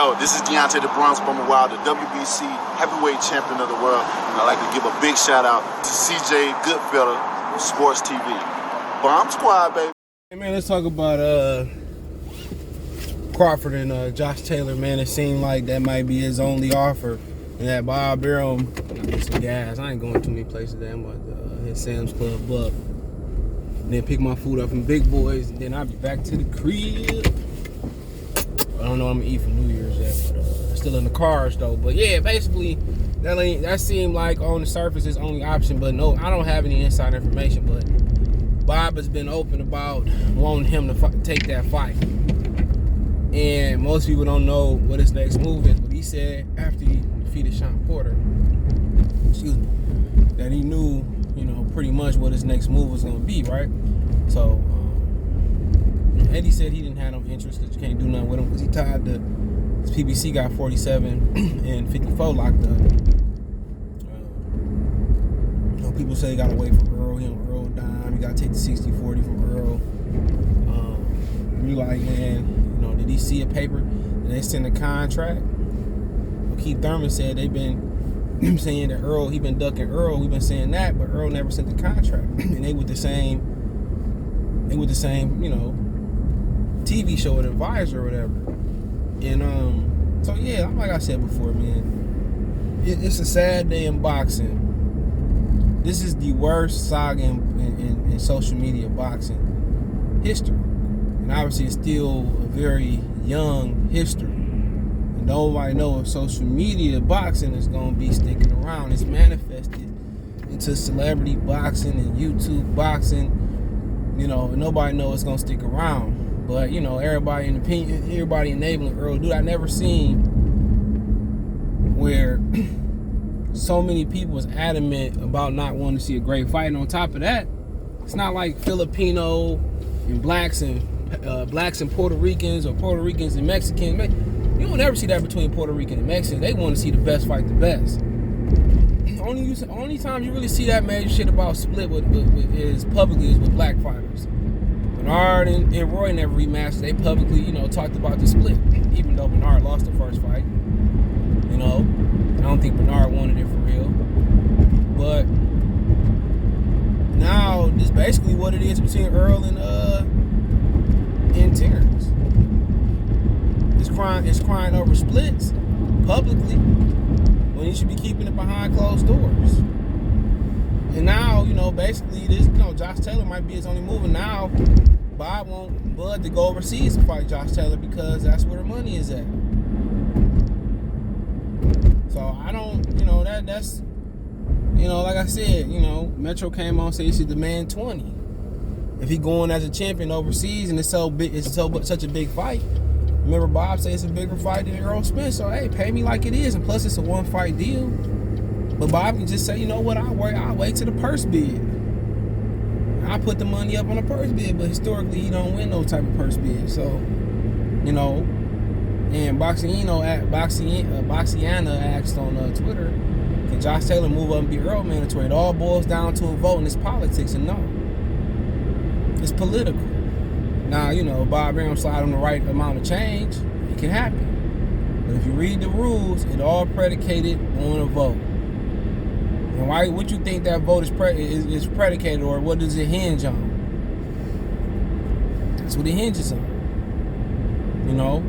Yo, this is Deontay the Bronx Bummer Wild, the WBC heavyweight champion of the world. And I'd like to give a big shout out to CJ Goodfellow, Sports TV. Bomb Squad, baby. Hey, man, let's talk about Crawford and Josh Taylor, man. It seemed like that might be his only offer. And that Bob Barrow, I get some gas. I ain't going too many places there. I'm about to hit Sam's Club up. And then pick my food up from Big Boys. And then I'll be back to the crib. I don't know what I'm going to eat for New Year's yet, but still in the cars, though. But, yeah, basically, that seemed like on the surface his only option. But, no, I don't have any inside information. But Bob has been open about wanting him to take that fight. And most people don't know what his next move is. But he said after he defeated Sean Porter, that he knew, pretty much what his next move was going to be, right? So, Eddie said he didn't have no interest because you can't do nothing with him because he tied his PBC got 47 and 54 locked up. People say he got to wait for Earl. He on Earl dime. He got to take the 60-40 from Earl. You like, man, did he see a paper? Did they send a contract? Keith Thurman said they've been saying that Earl, he been ducking Earl. We've been saying that, but Earl never sent the contract. And they with the same, TV show at Advisor or whatever. And so yeah, like I said before, man, it's a sad day in boxing. This is the worst saga in social media boxing history. And obviously it's still a very young history. And nobody knows if social media boxing is going to be sticking around. It's manifested into celebrity boxing and YouTube boxing. And nobody knows it's going to stick around. But, everybody enabling Earl. Dude, I never seen where so many people was adamant about not wanting to see a great fight. And on top of that, it's not like Filipino and blacks and Puerto Ricans or Puerto Ricans and Mexicans. You don't ever see that between Puerto Rican and Mexicans. They want to see the best fight the best. Only time you really see that major shit about split is publicly is with black fighters. Bernard and Roy never rematched. They publicly, talked about the split, even though Bernard lost the first fight. I don't think Bernard wanted it for real. But now this is basically what it is between Earl and Terence. It's crying over splits publicly when he should be keeping it behind closed doors. And now, basically this, Josh Taylor might be his only move. And now Bob want Bud to go overseas to fight Josh Taylor because that's where the money is at. So I don't, that's, like I said, Metro came on and said he should demand 20. If he going as a champion overseas and it's such a big fight. Remember Bob said it's a bigger fight than Earl Spence. So hey, pay me like it is, and plus it's a one-fight deal. But Bob can just say, you know what, I'll wait to the purse bid. I put the money up on the purse bid, but historically he don't win no type of purse bid. So, and Boxiana asked on Twitter, can Josh Taylor move up and be Earl mandatory? It all boils down to a vote, and it's politics, and no. It's political. Now, Bob Barrow slide on the right amount of change, it can happen. But if you read the rules, it all predicated on a vote. And why? What you think that vote is predicated, or what does it hinge on? That's what it hinges on.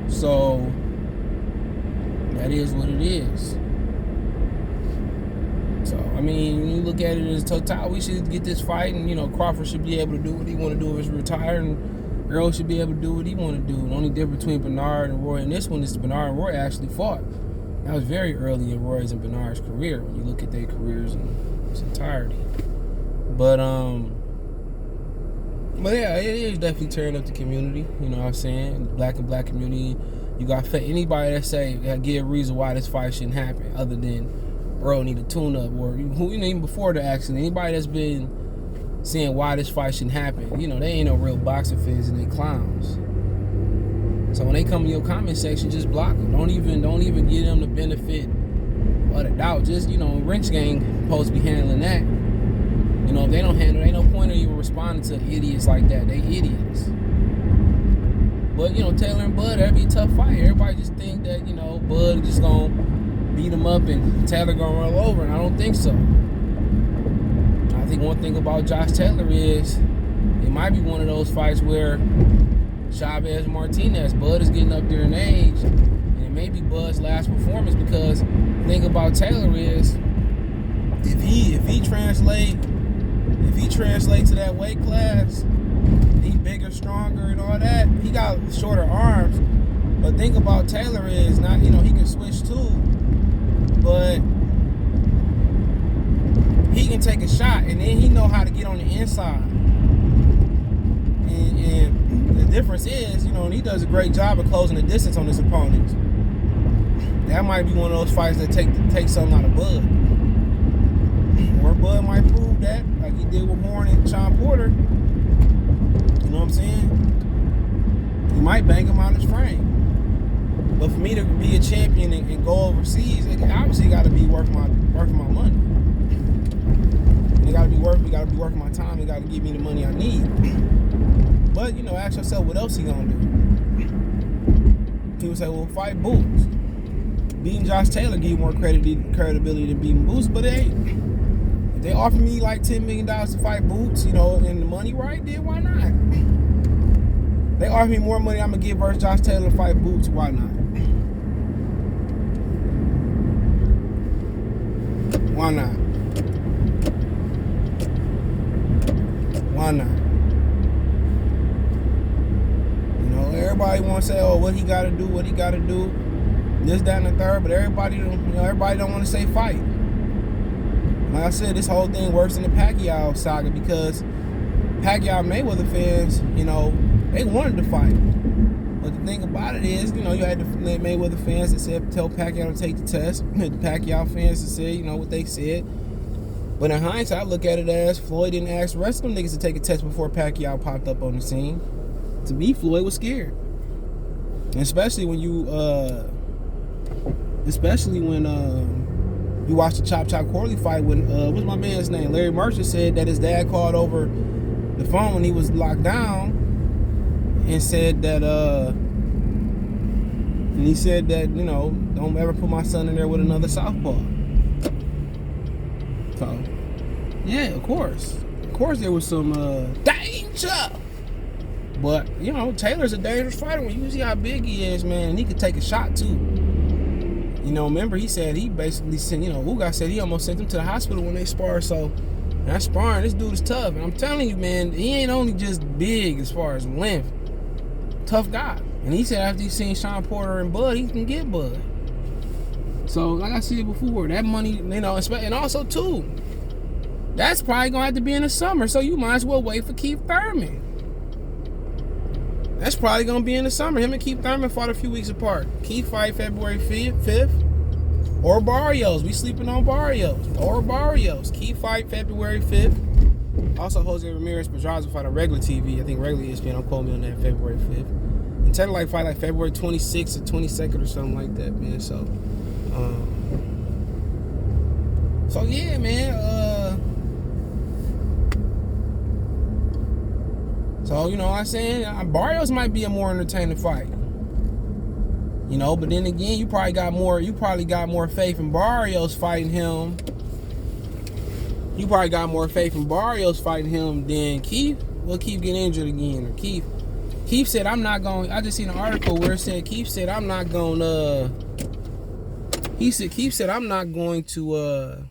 So that is what it is. So when you look at it as total, we should get this fight, and Crawford should be able to do what he want to do if he's retired, and Earl should be able to do what he want to do. The only difference between Bernard and Roy in this one is Bernard and Roy actually fought. That was very early in Roy's and Bernard's career when you look at their careers in its entirety. But yeah, it is definitely tearing up the community. You know what I'm saying? The black community. You got anybody that say give a reason why this fight shouldn't happen, other than Earl need a tune-up, or even before the accident. Anybody that's been saying why this fight shouldn't happen, they ain't no real boxing fans and they clowns. So when they come in your comment section, just block them. Don't even give them the benefit of the doubt. Just Wrench Gang supposed to be handling that. If they don't handle it, ain't no point in even responding to idiots like that. They idiots. But Taylor and Bud, that'd be a tough fight. Everybody just think that him up and Taylor gonna roll over, and I don't think so. I think one thing about Josh Taylor is it might be one of those fights where Chavez Martinez, Bud is getting up there in age, and it may be Bud's last performance, because the thing about Taylor is if he translate to that weight class, he bigger, stronger, and all that. He got shorter arms, but thing about Taylor is not, he can switch too, but he can take a shot, and then he know how to get on the inside. And the difference is, he does a great job of closing the distance on his opponents. That might be one of those fights that take something out of Bud. Or Bud might prove that, like he did with Horn and Sean Porter. You know what I'm saying? He might bang him out his frame. But for me to be a champion and go overseas, it obviously got to be worth my money. It got to be worth my time. It got to give me the money I need. But ask yourself, what else he gonna do? People say, well, fight Boots. Beating Josh Taylor give you more credibility than beating Boots, but hey, if they offer me like $10 million to fight Boots, and the money right, then why not? They offer me more money I'm gonna give versus Josh Taylor to fight Boots, why not? Why not? Why not? Everybody want to say, oh, what he got to do, this, that, and the third, but everybody don't want to say fight. Like I said, this whole thing works in the Pacquiao saga, because Pacquiao Mayweather fans, they wanted to fight. But the thing about it is, you had the Mayweather fans that said, tell Pacquiao to take the test. The Pacquiao fans that said, what they said. But in hindsight, I look at it as Floyd didn't ask the rest of them niggas to take a test before Pacquiao popped up on the scene. To me, Floyd was scared. And especially when you watch the Chop Corley fight when what's my man's name? Larry Merchant said that his dad called over the phone when he was locked down and said that don't ever put my son in there with another southpaw. So yeah, of course there was some danger. But, Taylor's a dangerous fighter. When you see how big he is, man, and he could take a shot, too. Remember, he said he basically sent, Ugas said he almost sent him to the hospital when they sparred. So, that's sparring. This dude is tough. And I'm telling you, man, he ain't only just big as far as length. Tough guy. And he said after he seen Sean Porter and Bud, he can get Bud. So, like I said before, that money, and also, too, that's probably going to have to be in the summer. So, you might as well wait for Keith Thurman. That's probably going to be in the summer. Him and Keith Thurman fought a few weeks apart. Keith fight February 5th. Or Barrios. We sleeping on Barrios. Or Barrios. Keith fight February 5th. Also, Jose Ramirez Pedraza fight on regular TV. I think regular ESPN. Don't quote me on that. February 5th. And Taylor fight like February 26th or 22nd or something like that, man. So yeah, man. So, what I'm saying? Barrios might be a more entertaining fight. But then again, you probably got more faith in Barrios fighting him. You probably got more faith in Barrios fighting him than Keith. Will Keith get injured again? Or Keith said, I'm not going, I just seen an article where it said, Keith said, I'm not going to, he said, I'm not going to,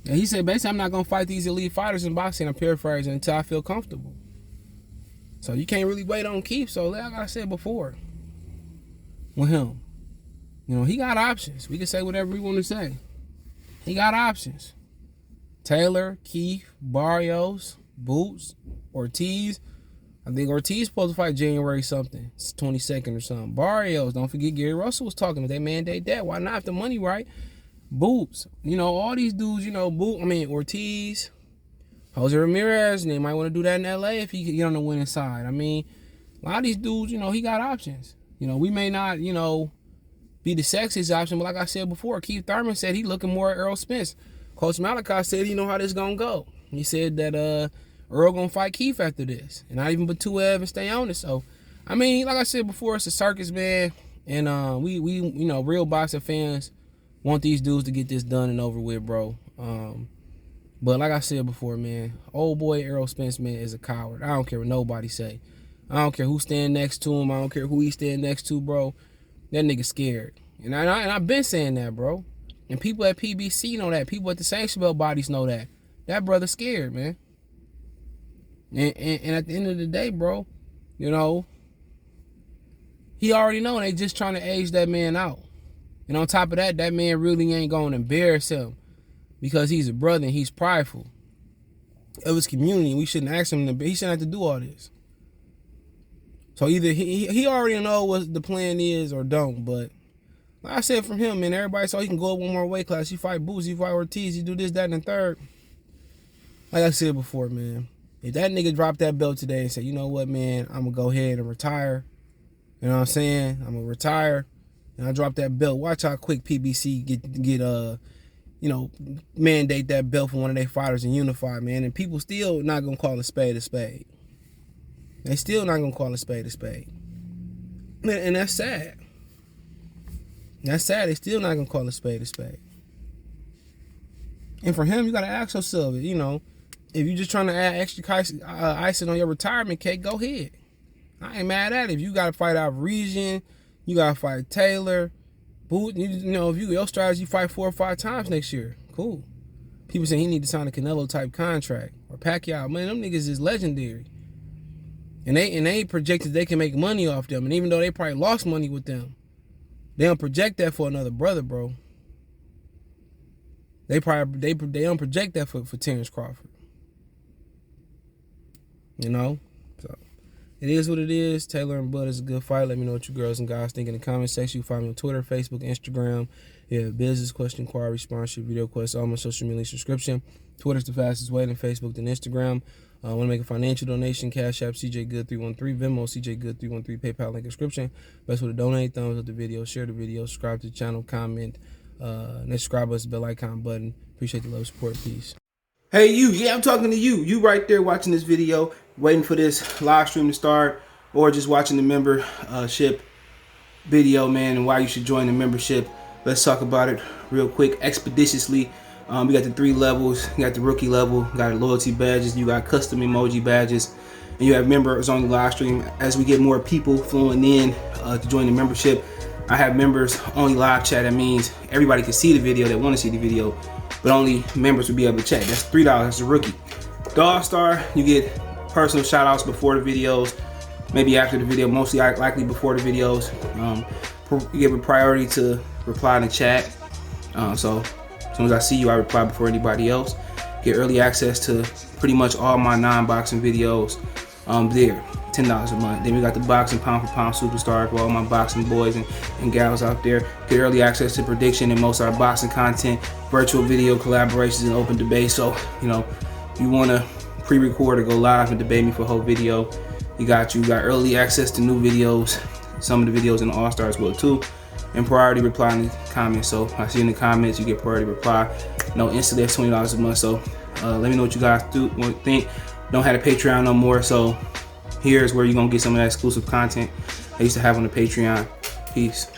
and he said, basically, I'm not going to fight these elite fighters in boxing, I'm paraphrasing, until I feel comfortable. So you can't really wait on Keith. So like I said before, with him, he got options. We can say whatever we want to say. He got options. Taylor, Keith, Barrios, Boots, Ortiz. I think Ortiz supposed to fight January something. It's 22nd or something. Barrios, don't forget Gary Russell was talking. If they mandate that, why not if the money right? Boots, all these dudes, Ortiz, Jose Ramirez, and they might want to do that in LA if he could get on the winning side. A lot of these dudes, he got options. We may not, be the sexiest option, but like I said before, Keith Thurman said he looking more at Earl Spence. Coach Malachi said he know how this gonna go. He said that Earl gonna fight Keith after this, and not even Batuev and stay on it. So, like I said before, it's a circus, man. And we you know, real boxing fans want these dudes to get this done and over with, bro. But like I said before, man, old boy Errol Spence, man, is a coward. I don't care what nobody say. I don't care who stand next to him. I don't care who he stand next to, bro. That nigga scared. And I've been saying that, bro. And people at PBC know that. People at the sanction belt bodies know that. That brother scared, man. And at the end of the day, bro, you know, he already know they just trying to age that man out. And on top of that, that man really ain't going to embarrass him because he's a brother and he's prideful of his community. We shouldn't ask him he shouldn't have to do all this. So either he already know what the plan is or don't. But like I said, from him, man, everybody saw he can go up one more weight class. He fight Boots, he fight Ortiz, he do this, that, and the third. Like I said before, man, if that nigga dropped that belt today and said, you know what, man, I'm going to go ahead and retire. You know what I'm saying? I'm going to retire and I drop that belt. Watch how quick PBC get you know, mandate that belt for one of their fighters and unify, man. And people still not going to call a spade a spade. They still not going to call a spade a spade. And that's sad. That's sad. They still not going to call a spade a spade. And for him, you got to ask yourself, you know, if you're just trying to add extra icing on your retirement cake, go ahead. I ain't mad at it. If you got to fight out of region, you got to fight Taylor, Boot, you know, if your strategy, you fight 4 or 5 times next year, cool. People saying he need to sign a Canelo type contract or Pacquiao. Man, them niggas is legendary. And they projected they can make money off them. And even though they probably lost money with them, they don't project that for another brother, bro. They don't project that for Terence Crawford. You know? So it is what it is. Taylor and Bud is a good fight. Let me know what you girls and guys think in the comment section. You can find me on Twitter, Facebook, Instagram. You have business question, inquiry, sponsorship, video quests, all my social media subscription. Twitter's the fastest way, then Facebook, then Instagram. I want to make a financial donation. Cash App CJGood313, Venmo CJGood313, PayPal link description. Best way to donate. Thumbs up the video, share the video, subscribe to the channel, comment. Subscribe us, bell icon button. Appreciate the love, support, peace. Hey you, yeah, I'm talking to you. You right there watching this video, waiting for this live stream to start, or just watching the membership video, man, and why you should join the membership. Let's talk about it real quick, expeditiously. We got the 3 levels. You got the rookie level, you got loyalty badges, you got custom emoji badges, and you have members on the live stream. As we get more people flowing in to join the membership, I have members only live chat. That means everybody can see the video that want to see the video, but only members will be able to chat. That's $3. That's a rookie. The All-Star, you get personal shout outs before the videos, maybe after the video, mostly likely before the videos. You give a priority to reply in the chat. So as soon as I see you, I reply before anybody else. Get early access to pretty much all my non-boxing videos there. $10 a month. Then we got the boxing pound for pound superstar for all my boxing boys and gals out there. Get early access to prediction and most of our boxing content, virtual video collaborations and open debate. So, you know, if you want to pre-record or go live and debate me for a whole video, you got early access to new videos, some of the videos in the All-Star as well too, and priority reply in the comments. So I see in the comments you get priority reply. No, instantly that's $20 a month. So let me know what you guys think. Don't have a Patreon no more, so here's where you're gonna get some of that exclusive content I used to have on the Patreon. Peace.